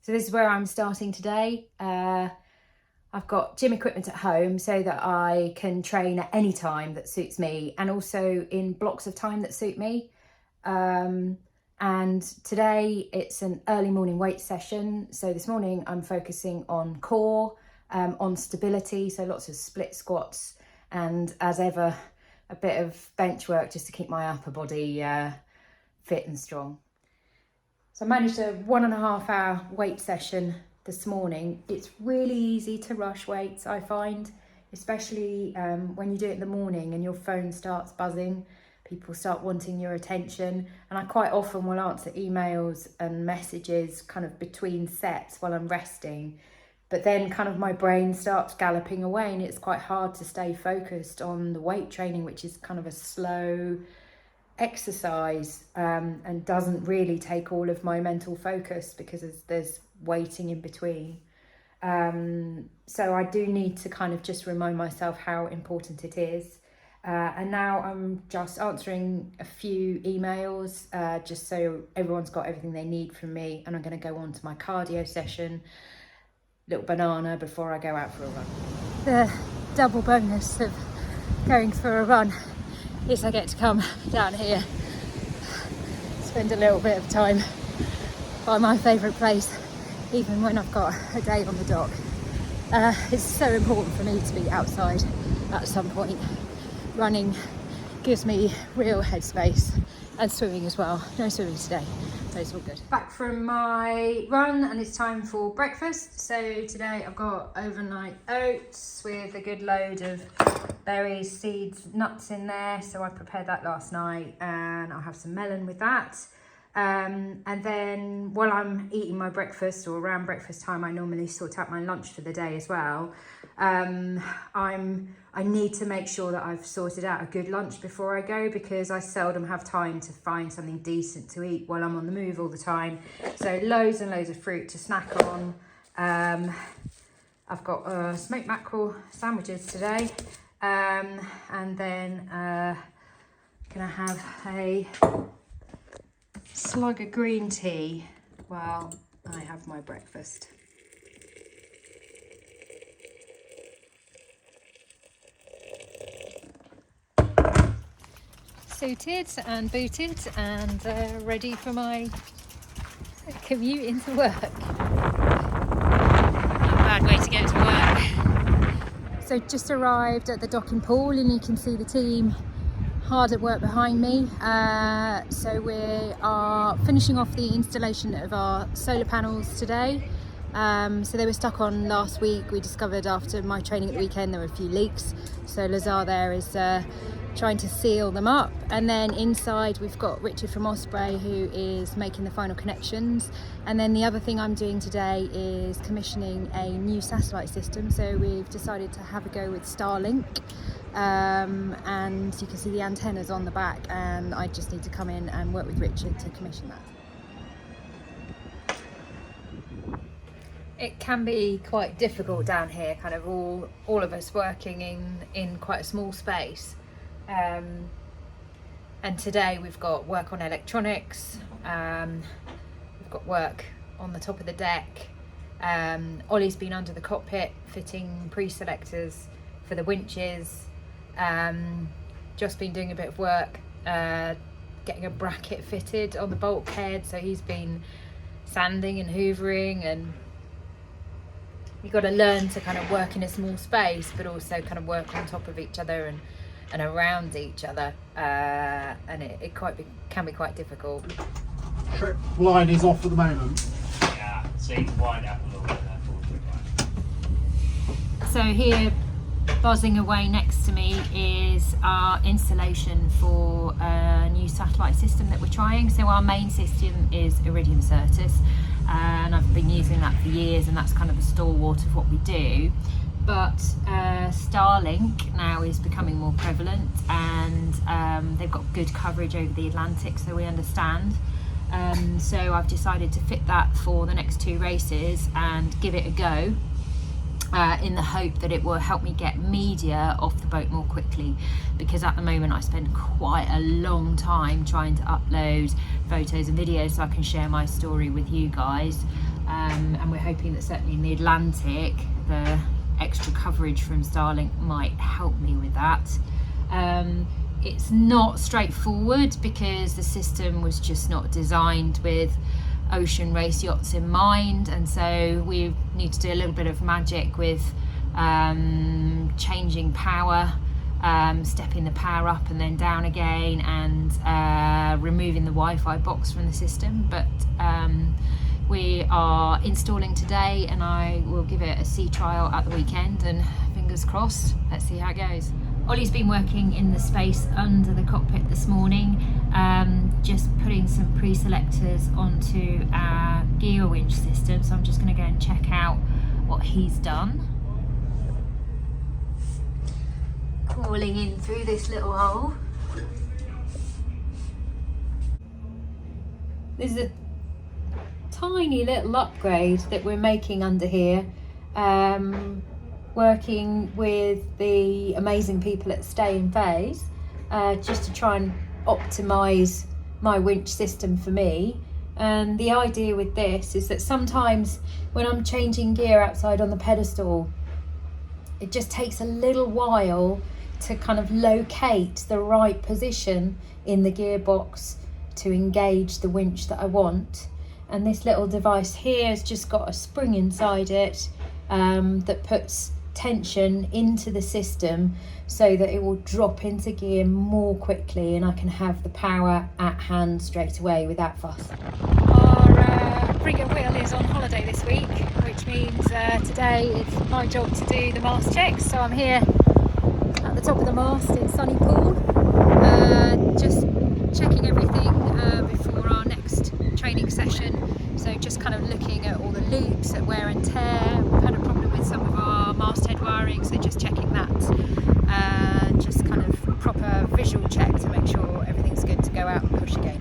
So this is where I'm starting today. I've got gym equipment at home so that I can train at any time that suits me, and also in blocks of time that suit me. And today it's an early morning weight session. So this morning I'm focusing on core, on stability, so lots of split squats, and as ever, a bit of bench work just to keep my upper body fit and strong. So I managed a 1.5 hour weight session this morning. It's really easy to rush weights, I find, especially when you do it in the morning and your phone starts buzzing, people start wanting your attention. And I quite often will answer emails and messages kind of between sets while I'm resting. But then kind of my brain starts galloping away and it's quite hard to stay focused on the weight training, which is kind of a slow exercise and doesn't really take all of my mental focus because there's waiting in between. So I do need to kind of just remind myself how important it is. And now I'm just answering a few emails just so everyone's got everything they need from me, and I'm going to go on to my cardio session. Little banana before I go out for a run. The double bonus of going for a run is I get to come down here, spend a little bit of time by my favourite place, even when I've got a day on the dock. It's so important for me to be outside at some point. Running gives me real headspace, and swimming as well. No swimming today, so it's all good. Back from my run and it's time for breakfast. So today I've got overnight oats with a good load of berries, seeds, nuts in there. So I prepared that last night and I'll have some melon with that. And then while I'm eating my breakfast, or around breakfast time, I normally sort out my lunch for the day as well. I need to make sure that I've sorted out a good lunch before I go, because I seldom have time to find something decent to eat while I'm on the move all the time. So loads and loads of fruit to snack on. I've got smoked mackerel sandwiches today, and then gonna have a slug of green tea while I have my breakfast. Suited and booted and ready for my commute into work. Not a bad way to get to work. So just arrived at the docking pool and you can see the team hard at work behind me. So we are finishing off the installation of our solar panels today. So they were stuck on last week. We discovered after my training at the weekend there were a few leaks. So Lazar there is trying to seal them up, and then inside we've got Richard from Osprey who is making the final connections. And then the other thing I'm doing today is commissioning a new satellite system. So we've decided to have a go with Starlink, and you can see the antennas on the back, and I just need to come in and work with Richard to commission that. It can be quite difficult down here, kind of all of us working in quite a small space. And today we've got work on electronics, we've got work on the top of the deck. Ollie's been under the cockpit fitting pre-selectors for the winches. Just been doing a bit of work getting a bracket fitted on the bulkhead, so he's been sanding and hoovering, and you've got to learn to kind of work in a small space but also kind of work on top of each other and around each other, and it can be quite difficult. Trip line is off at the moment. Yeah, see, wind up a little bit there. So here, buzzing away next to me, is our installation for a new satellite system that we're trying. So our main system is Iridium Certus, and I've been using that for years, and that's kind of the stalwart of what we do. But Starlink now is becoming more prevalent, and they've got good coverage over the Atlantic, so we understand. So I've decided to fit that for the next 2 races and give it a go, in the hope that it will help me get media off the boat more quickly, because at the moment I spend quite a long time trying to upload photos and videos so I can share my story with you guys. and we're hoping that certainly in the Atlantic the extra coverage from Starlink might help me with that. It's not straightforward because the system was just not designed with ocean race yachts in mind, and so we need to do a little bit of magic with changing power, stepping the power up and then down again, and removing the Wi-Fi box from the system. But we are installing today, and I will give it a sea trial at the weekend, and fingers crossed, let's see how it goes. Ollie's been working in the space under the cockpit this morning, just putting some pre-selectors onto our gear winch system, so I'm just going to go and check out what he's done. Crawling in through this little hole. This is a tiny little upgrade that we're making under here, working with the amazing people at Stay in Phase, just to try and optimize my winch system for me. And the idea with this is that sometimes when I'm changing gear outside on the pedestal, it just takes a little while to kind of locate the right position in the gearbox to engage the winch that I want. And this little device here has just got a spring inside it that puts tension into the system so that it will drop into gear more quickly, and I can have the power at hand straight away without fuss. Our brig and wheel is on holiday this week, which means today it's my job to do the mast checks. So I'm here at the top of the mast in sunny Poole, just checking everything before our next training session. So just kind of looking at all the loops, at wear and tear. We've had a problem with some of our masthead wiring, so just checking that. Just kind of proper visual check to make sure everything's good to go out and push again.